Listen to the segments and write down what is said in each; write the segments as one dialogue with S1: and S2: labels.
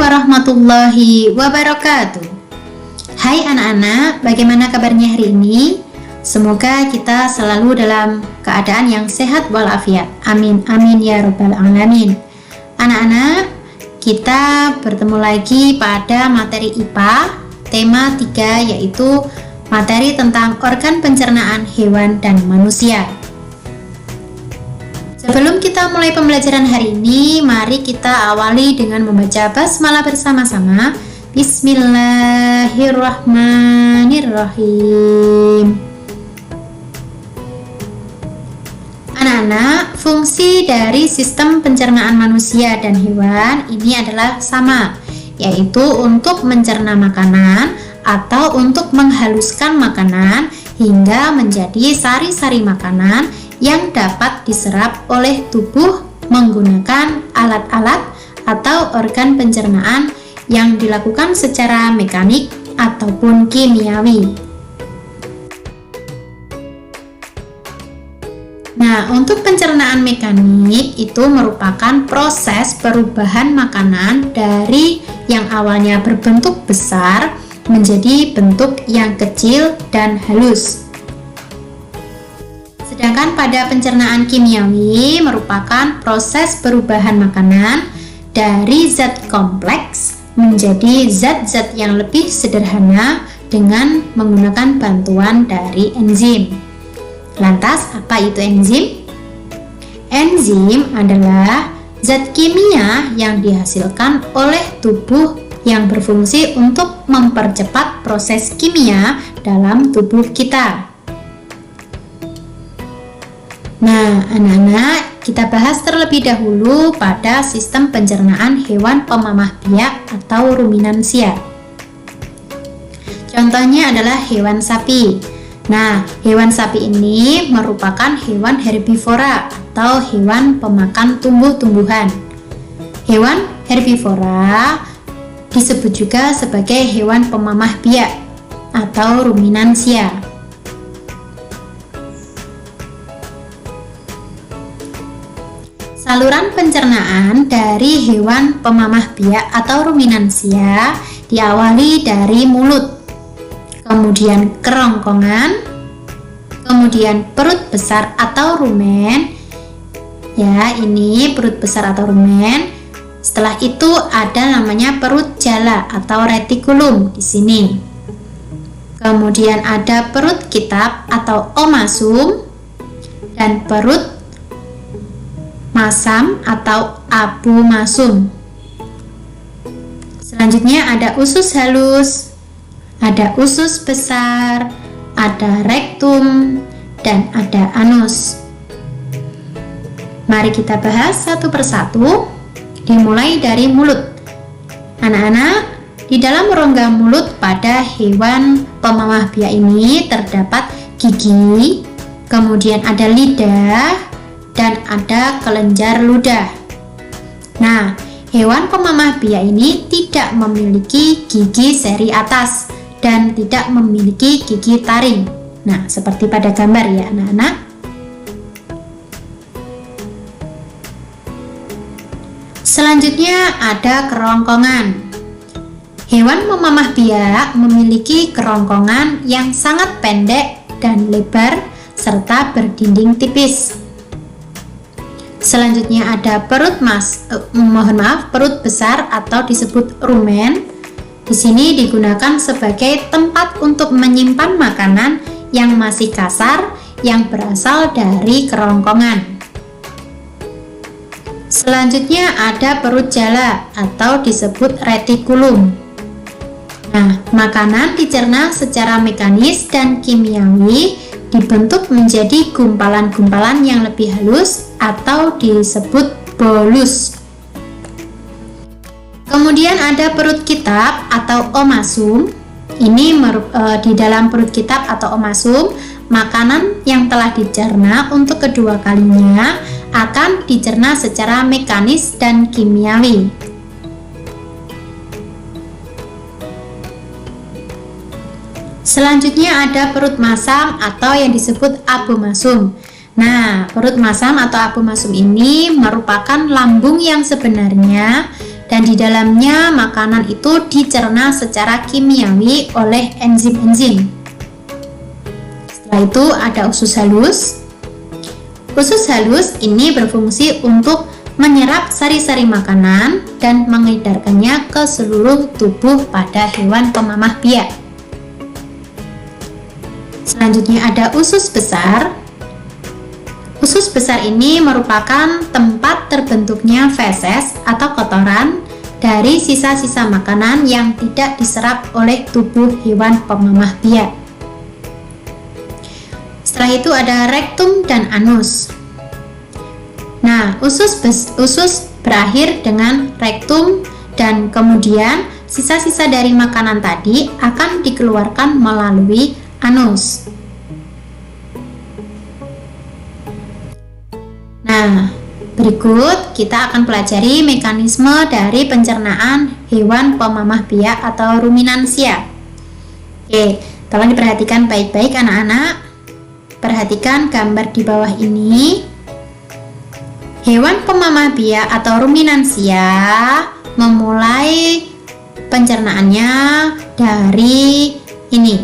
S1: warahmatullahi wabarakatuh. Hai anak-anak, bagaimana kabarnya hari ini? Semoga kita selalu dalam keadaan yang sehat walafiat. Amin, amin ya rabbal alamin. Anak-anak, kita bertemu lagi pada materi IPA, tema 3 yaitu materi tentang organ pencernaan hewan dan manusia. Sebelum kita mulai pembelajaran hari ini, mari kita awali dengan membaca basmalah bersama-sama. Bismillahirrahmanirrahim. Anak-anak, fungsi dari sistem pencernaan manusia dan hewan ini adalah sama, yaitu untuk mencerna makanan atau untuk menghaluskan makanan hingga menjadi sari-sari makanan yang dapat diserap oleh tubuh menggunakan alat-alat atau organ pencernaan yang dilakukan secara mekanik ataupun kimiawi. Nah, untuk pencernaan mekanik itu merupakan proses perubahan makanan dari yang awalnya berbentuk besar menjadi bentuk yang kecil dan halus. Sedangkan pada pencernaan kimiawi merupakan proses perubahan makanan dari zat kompleks menjadi zat-zat yang lebih sederhana dengan menggunakan bantuan dari enzim. Lantas, apa itu enzim? Enzim adalah zat kimia yang dihasilkan oleh tubuh yang berfungsi untuk mempercepat proses kimia dalam tubuh kita. Nah, anak-anak, kita bahas terlebih dahulu pada sistem pencernaan hewan pemamah biak atau ruminansia. Contohnya adalah hewan sapi. Nah, hewan sapi ini merupakan hewan herbivora atau hewan pemakan tumbuh-tumbuhan. Hewan herbivora disebut juga sebagai hewan pemamah biak atau ruminansia. Saluran pencernaan dari hewan pemamah biak atau ruminansia diawali dari mulut, kemudian kerongkongan, kemudian perut besar atau rumen. Ya, ini perut besar atau rumen. Setelah itu ada namanya perut jala atau retikulum di sini. Kemudian ada perut kitab atau omasum dan perut masam atau abumasum. Selanjutnya ada usus halus, ada usus besar, ada rektum, dan ada anus. Mari kita bahas satu persatu, dimulai dari mulut. Anak-anak, di dalam rongga mulut pada hewan pemamah biak ini terdapat gigi, kemudian ada lidah, dan ada kelenjar ludah. Nah, hewan pemamah biak ini tidak memiliki gigi seri atas dan tidak memiliki gigi taring. Nah, seperti pada gambar ya anak-anak. Selanjutnya ada kerongkongan. Hewan pemamah biak memiliki kerongkongan yang sangat pendek dan lebar serta berdinding tipis. Selanjutnya ada perut perut besar atau disebut rumen. Di sini digunakan sebagai tempat untuk menyimpan makanan yang masih kasar yang berasal dari kerongkongan. Selanjutnya ada perut jala atau disebut retikulum. Nah, makanan dicerna secara mekanis dan kimiawi dibentuk menjadi gumpalan-gumpalan yang lebih halus atau disebut bolus. Kemudian ada perut kitab atau omasum. Ini di dalam perut kitab atau omasum, makanan yang telah dicerna untuk kedua kalinya akan dicerna secara mekanis dan kimiawi. Selanjutnya ada perut masam atau yang disebut abumasum. Nah, perut masam atau abumasum ini merupakan lambung yang sebenarnya dan di dalamnya makanan itu dicerna secara kimiawi oleh enzim-enzim. Setelah itu ada usus halus. Usus halus ini berfungsi untuk menyerap sari-sari makanan dan mengedarkannya ke seluruh tubuh pada hewan pemamah biak. Selanjutnya ada usus besar. Usus besar ini merupakan tempat terbentuknya feses atau kotoran dari sisa-sisa makanan yang tidak diserap oleh tubuh hewan pemamah biak. Setelah itu ada rektum dan anus. Nah, usus berakhir dengan rektum dan kemudian sisa-sisa dari makanan tadi akan dikeluarkan melalui anus. Nah, berikut kita akan pelajari mekanisme dari pencernaan hewan pemamah biak atau ruminansia. Oke, tolong diperhatikan baik-baik anak-anak. Perhatikan gambar di bawah ini. Hewan pemamah biak atau ruminansia memulai pencernaannya dari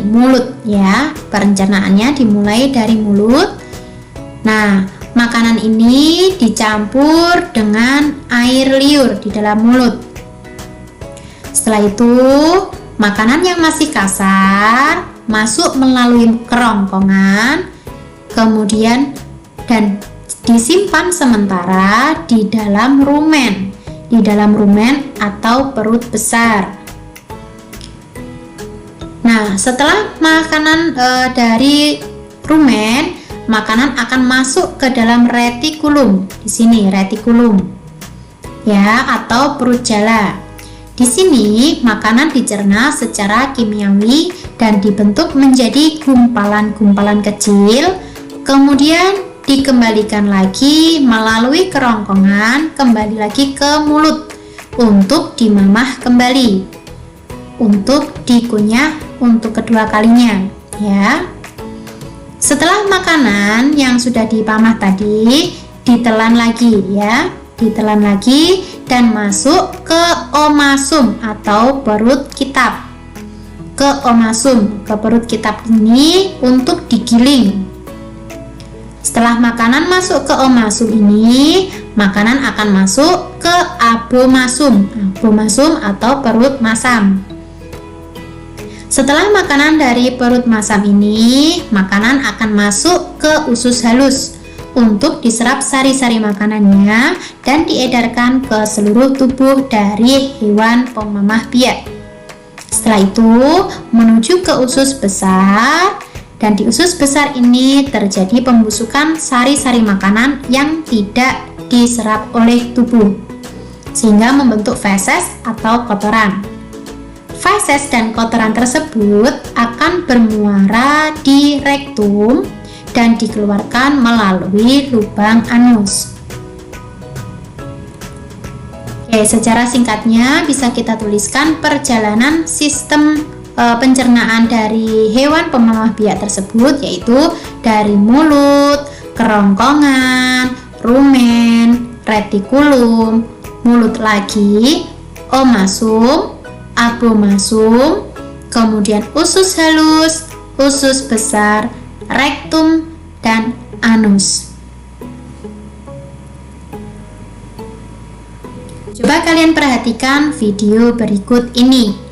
S1: mulut ya. Pencernaannya dimulai dari mulut. Nah, makanan ini dicampur dengan air liur di dalam mulut. Setelah itu, makanan yang masih kasar masuk melalui kerongkongan, kemudian dan disimpan sementara di dalam rumen atau perut besar. Nah, setelah makanan dari rumen, makanan akan masuk ke dalam retikulum. Di sini retikulum ya, atau perut jala. Di sini makanan dicerna secara kimiawi dan dibentuk menjadi gumpalan-gumpalan kecil, kemudian dikembalikan lagi melalui kerongkongan kembali lagi ke mulut untuk dimamah kembali, untuk dikunyah untuk kedua kalinya ya. Setelah makanan yang sudah dipamah tadi ditelan lagi ya, ditelan lagi dan masuk ke omasum atau perut kitab. Ke omasum, ke perut kitab ini untuk digiling. Setelah makanan masuk ke omasum ini, makanan akan masuk ke abomasum. Abomasum atau perut masam. Setelah makanan dari perut masam ini, makanan akan masuk ke usus halus untuk diserap sari-sari makanannya dan diedarkan ke seluruh tubuh dari hewan pemamah biak. Setelah itu menuju ke usus besar, dan di usus besar ini terjadi pembusukan sari-sari makanan yang tidak diserap oleh tubuh, sehingga membentuk feses atau kotoran. Feses dan kotoran tersebut akan bermuara di rektum dan dikeluarkan melalui lubang anus. Oke, secara singkatnya bisa kita tuliskan perjalanan sistem pencernaan dari hewan pemamah biak tersebut, yaitu dari mulut, kerongkongan, rumen, retikulum, mulut lagi, omasum, abomasum, kemudian usus halus, usus besar, rektum, dan anus. Coba kalian perhatikan video berikut ini.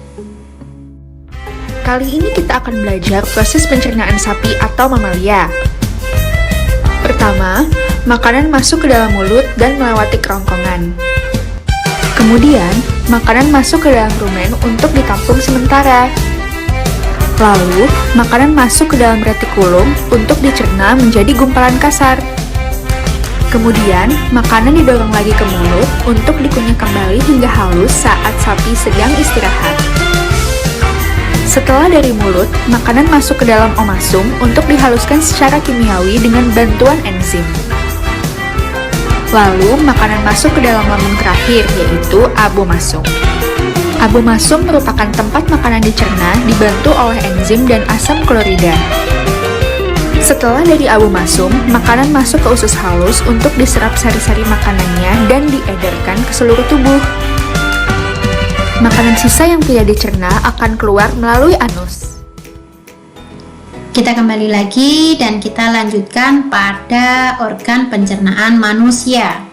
S2: Kali ini kita akan belajar proses pencernaan sapi atau mamalia. Pertama, makanan masuk ke dalam mulut dan melewati kerongkongan. Kemudian, makanan masuk ke dalam rumen untuk ditampung sementara. Lalu, makanan masuk ke dalam retikulum untuk dicerna menjadi gumpalan kasar. Kemudian, makanan didorong lagi ke mulut untuk dikunyah kembali hingga halus saat sapi sedang istirahat. Setelah dari mulut, makanan masuk ke dalam omasum untuk dihaluskan secara kimiawi dengan bantuan enzim. Lalu, makanan masuk ke dalam lambung terakhir, yaitu abomasum. Abomasum merupakan tempat makanan dicerna dibantu oleh enzim dan asam klorida. Setelah dari abomasum, makanan masuk ke usus halus untuk diserap sari-sari makanannya dan diedarkan ke seluruh tubuh. Makanan sisa yang tidak dicerna akan keluar melalui anus.
S1: Kita kembali lagi dan kita lanjutkan pada organ pencernaan manusia.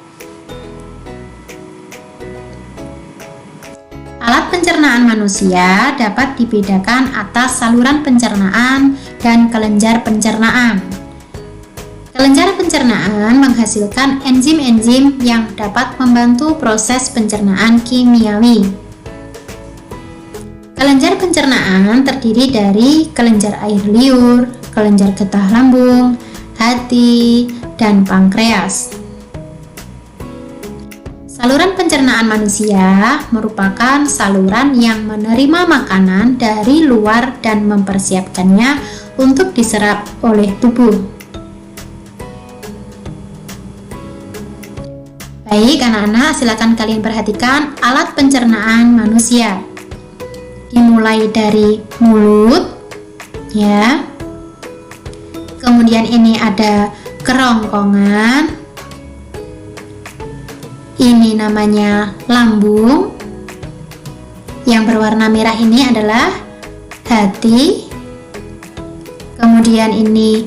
S1: Alat pencernaan manusia dapat dibedakan atas saluran pencernaan dan kelenjar pencernaan. Kelenjar pencernaan menghasilkan enzim-enzim yang dapat membantu proses pencernaan kimiawi. Kelenjar pencernaan terdiri dari kelenjar air liur, kelenjar getah lambung, hati, dan pankreas. Saluran pencernaan manusia merupakan saluran yang menerima makanan dari luar dan mempersiapkannya untuk diserap oleh tubuh. Baik anak-anak, silakan kalian perhatikan alat pencernaan manusia. Dimulai dari mulut, ya. Kemudian ini ada kerongkongan. Ini namanya lambung. Yang berwarna merah ini adalah hati. Kemudian ini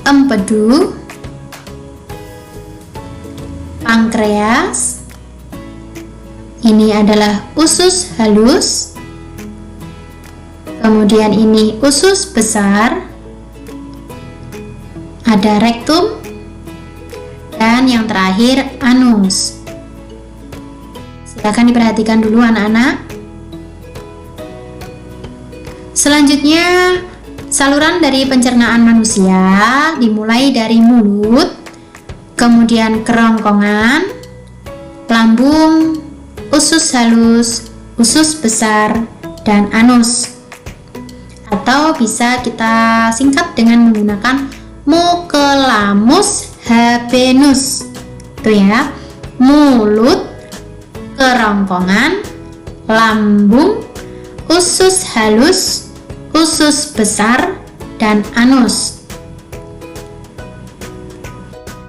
S1: empedu, pankreas. Ini adalah usus halus. Kemudian ini usus besar, ada rektum, dan yang terakhir anus. Silakan diperhatikan dulu anak-anak. Selanjutnya, saluran dari pencernaan manusia dimulai dari mulut, kemudian kerongkongan, lambung, usus halus, usus besar, dan anus. Atau bisa kita singkat dengan menggunakan Mucelamus habenus. Itu ya, mulut, kerongkongan, lambung, usus halus, usus besar, dan anus.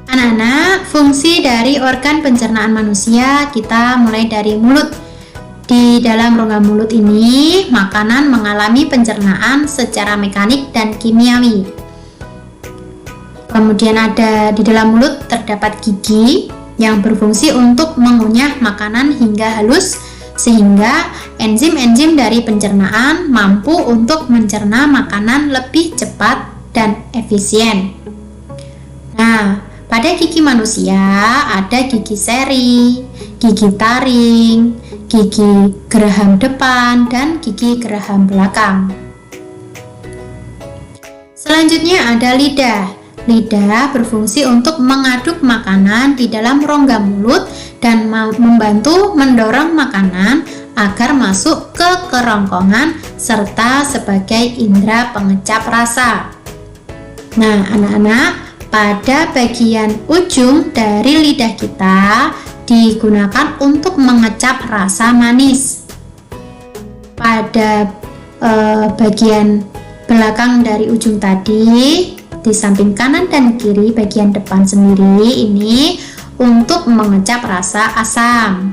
S1: Anak-anak, fungsi dari organ pencernaan manusia kita mulai dari mulut. Di dalam rongga mulut ini, makanan mengalami pencernaan secara mekanik dan kimiawi. Kemudian ada di dalam mulut terdapat gigi yang berfungsi untuk mengunyah makanan hingga halus, sehingga enzim-enzim dari pencernaan mampu untuk mencerna makanan lebih cepat dan efisien. Nah, pada gigi manusia ada gigi seri, gigi taring, gigi geraham depan, dan gigi geraham belakang. Selanjutnya ada lidah. Lidah berfungsi untuk mengaduk makanan di dalam rongga mulut dan membantu mendorong makanan agar masuk ke kerongkongan serta sebagai indera pengecap rasa. Nah, anak-anak, pada bagian ujung dari lidah kita digunakan untuk mengecap rasa manis. Pada bagian belakang dari ujung tadi, di samping kanan dan kiri bagian depan sendiri ini untuk mengecap rasa asam.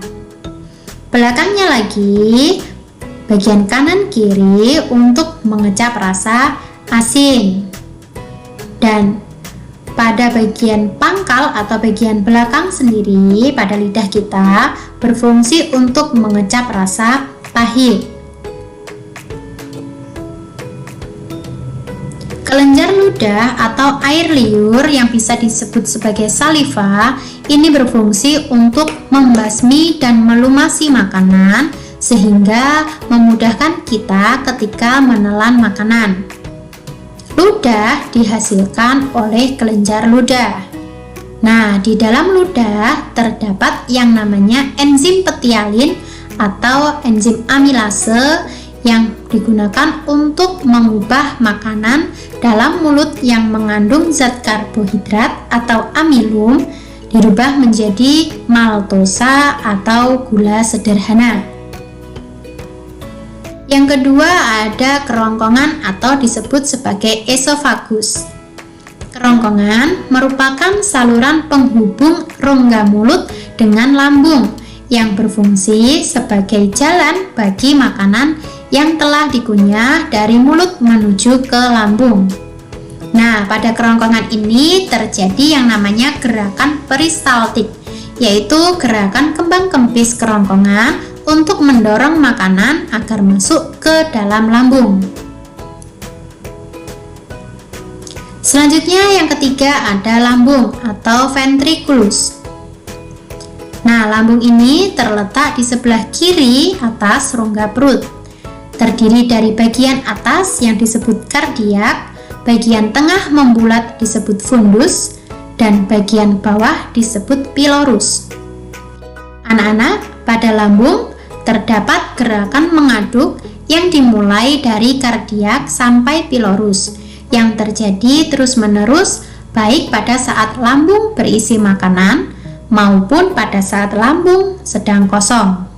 S1: Belakangnya lagi bagian kanan kiri untuk mengecap rasa asin. Dan pada bagian pangkal atau bagian belakang sendiri pada lidah kita berfungsi untuk mengecap rasa pahit. Kelenjar ludah atau air liur yang bisa disebut sebagai saliva ini berfungsi untuk membasmi dan melumasi makanan sehingga memudahkan kita ketika menelan makanan. Ludah dihasilkan oleh kelenjar ludah. Nah, di dalam ludah terdapat yang namanya enzim petialin atau enzim amilase yang digunakan untuk mengubah makanan dalam mulut yang mengandung zat karbohidrat atau amilum dirubah menjadi maltosa atau gula sederhana. Yang kedua ada kerongkongan atau disebut sebagai esofagus. Kerongkongan merupakan saluran penghubung rongga mulut dengan lambung yang berfungsi sebagai jalan bagi makanan yang telah dikunyah dari mulut menuju ke lambung. Nah, pada kerongkongan ini terjadi yang namanya gerakan peristaltik, yaitu gerakan kembang kempis kerongkongan untuk mendorong makanan agar masuk ke dalam lambung. Selanjutnya yang ketiga ada lambung atau ventriculus. Nah, lambung ini terletak di sebelah kiri atas rongga perut. Terdiri dari bagian atas yang disebut kardiak, bagian tengah membulat disebut fundus, dan bagian bawah disebut pilorus. Anak-anak, pada lambung terdapat gerakan mengaduk yang dimulai dari kardiak sampai pilorus, yang terjadi terus-menerus baik pada saat lambung berisi makanan maupun pada saat lambung sedang kosong.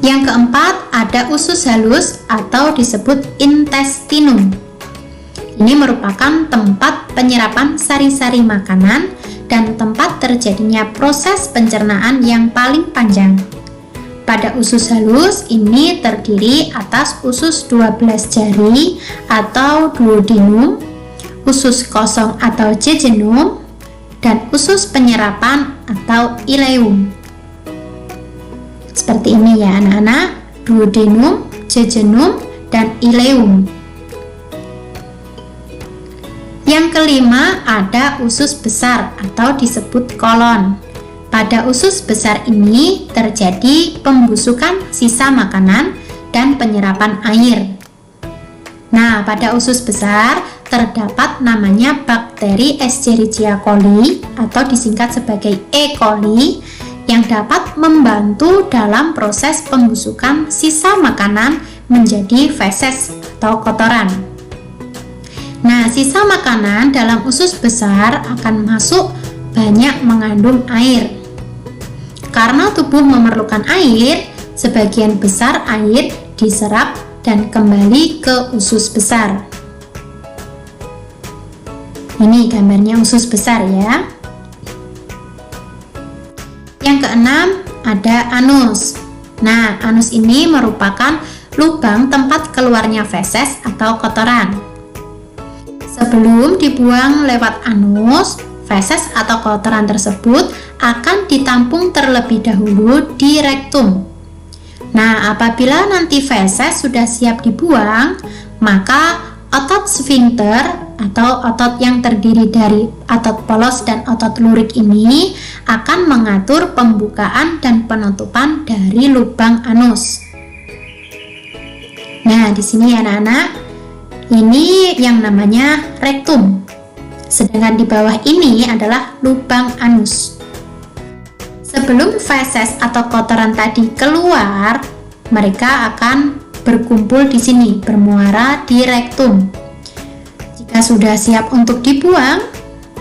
S1: Yang keempat ada usus halus atau disebut intestinum. Ini merupakan tempat penyerapan sari-sari makanan dan tempat terjadinya proses pencernaan yang paling panjang. Pada usus halus ini terdiri atas usus 12 jari atau duodenum, usus kosong atau jejunum, dan usus penyerapan atau ileum. Seperti ini ya anak-anak, duodenum, jejunum, dan ileum. Yang kelima ada usus besar atau disebut kolon. Pada usus besar ini terjadi pembusukan sisa makanan dan penyerapan air. Nah, pada usus besar terdapat namanya bakteri Escherichia coli atau disingkat sebagai E. coli yang dapat membantu dalam proses pembusukan sisa makanan menjadi feses atau kotoran. Nah, sisa makanan dalam usus besar akan masuk banyak mengandung air. Karena tubuh memerlukan air, sebagian besar air diserap dan kembali ke usus besar. Ini gambarnya usus besar ya. Yang keenam ada anus. Nah, anus ini merupakan lubang tempat keluarnya feses atau kotoran. Sebelum dibuang lewat anus, feses atau kotoran tersebut akan ditampung terlebih dahulu di rektum. Nah, apabila nanti feses sudah siap dibuang, maka otot sfinkter atau otot yang terdiri dari otot polos dan otot lurik ini akan mengatur pembukaan dan penutupan dari lubang anus. Nah, di sini ya anak-anak, ini yang namanya rektum. Sedangkan di bawah ini adalah lubang anus. Sebelum feses atau kotoran tadi keluar, mereka akan berkumpul di sini, bermuara di rektum. Jika sudah siap untuk dibuang,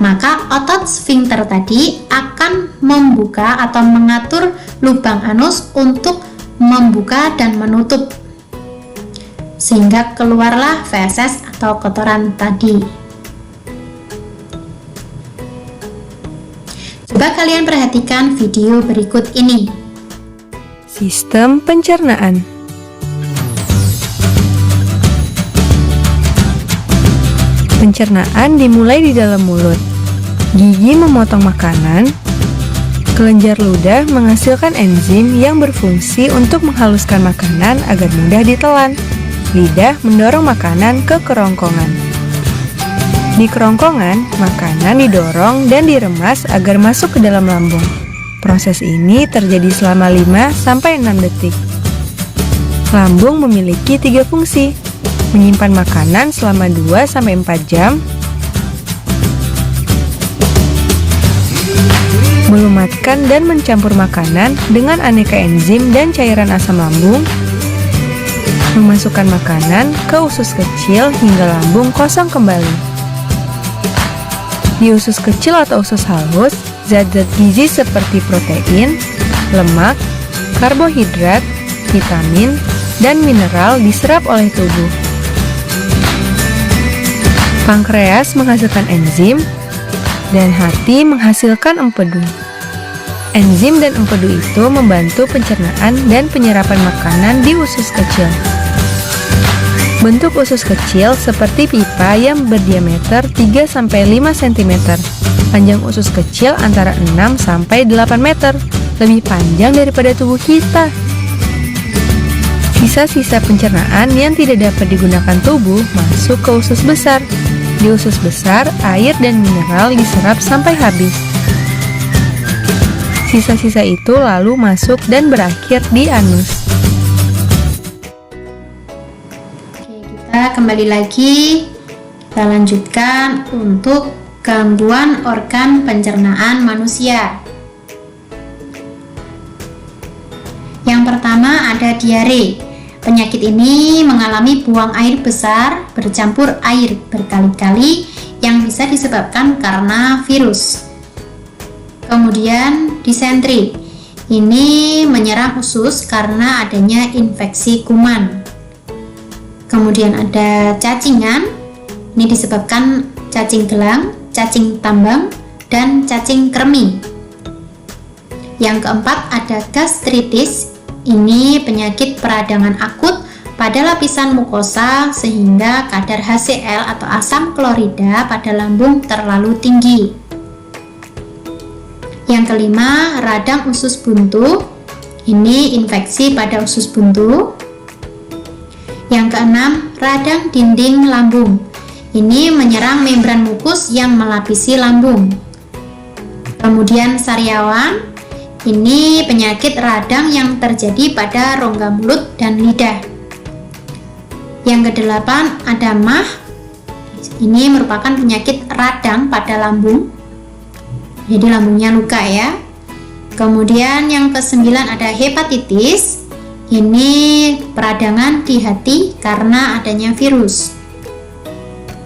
S1: maka otot sfinkter tadi akan membuka atau mengatur lubang anus untuk membuka dan menutup, sehingga keluarlah feses atau kotoran tadi. Coba kalian perhatikan video berikut ini.
S3: Sistem pencernaan. Pencernaan dimulai di dalam mulut. Gigi memotong makanan. Kelenjar ludah menghasilkan enzim yang berfungsi untuk menghaluskan makanan agar mudah ditelan. Lidah mendorong makanan ke kerongkongan. Di kerongkongan, makanan didorong dan diremas agar masuk ke dalam lambung. Proses ini terjadi selama 5-6 detik. Lambung memiliki 3 fungsi: menyimpan makanan selama 2-4 jam, melumatkan dan mencampur makanan dengan aneka enzim dan cairan asam lambung, memasukkan makanan ke usus kecil hingga lambung kosong kembali. Di usus kecil atau usus halus, zat-zat gizi seperti protein, lemak, karbohidrat, vitamin, dan mineral diserap oleh tubuh. Pankreas menghasilkan enzim, dan hati menghasilkan empedu. Enzim dan empedu itu membantu pencernaan dan penyerapan makanan di usus kecil. Bentuk usus kecil seperti pipa yang berdiameter 3-5 cm. Panjang usus kecil antara 6-8 meter, lebih panjang daripada tubuh kita. Sisa-sisa pencernaan yang tidak dapat digunakan tubuh masuk ke usus besar. Di usus besar, air dan mineral diserap sampai habis. Sisa-sisa itu lalu masuk dan berakhir di anus.
S1: Kita kembali lagi, kita lanjutkan untuk gangguan organ pencernaan manusia. Yang pertama ada diare. Penyakit ini mengalami buang air besar bercampur air berkali-kali yang bisa disebabkan karena virus. Kemudian disentri. Ini menyerang usus karena adanya infeksi kuman. Kemudian ada cacingan, ini disebabkan cacing gelang, cacing tambang, dan cacing kremi. Yang keempat ada gastritis, ini penyakit peradangan akut pada lapisan mukosa sehingga kadar HCl atau asam klorida pada lambung terlalu tinggi. Yang kelima, radang usus buntu, ini infeksi pada usus buntu. Yang keenam, radang dinding lambung. Ini menyerang membran mukus yang melapisi lambung. Kemudian sariawan, ini penyakit radang yang terjadi pada rongga mulut dan lidah. Yang kedelapan ada MAH. Ini merupakan penyakit radang pada lambung. Jadi lambungnya luka ya. Kemudian yang kesembilan ada hepatitis. Ini peradangan di hati karena adanya virus.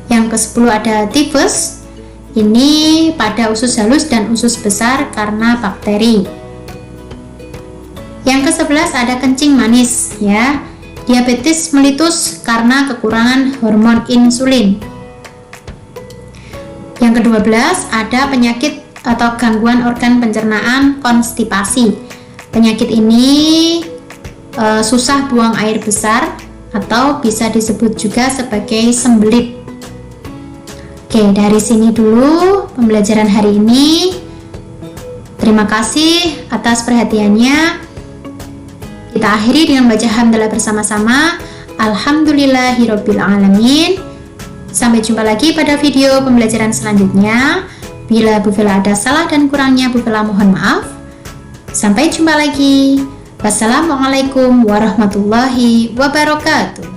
S1: Yang ke-10 ada tifus. Ini pada usus halus dan usus besar karena bakteri. Yang ke-11 ada kencing manis ya. Diabetes melitus karena kekurangan hormon insulin. Yang ke-12 ada penyakit atau gangguan organ pencernaan konstipasi. Penyakit ini susah buang air besar atau bisa disebut juga sebagai sembelit. Oke, dari sini dulu pembelajaran hari ini. Terima kasih atas perhatiannya. Kita akhiri dengan baca hamdalah bersama-sama. Alhamdulillahirabbil alamin. Sampai jumpa lagi pada video pembelajaran selanjutnya. Bila Bu Vela ada salah dan kurangnya, Bu Vela mohon maaf. Sampai jumpa lagi. Wassalamualaikum warahmatullahi wabarakatuh.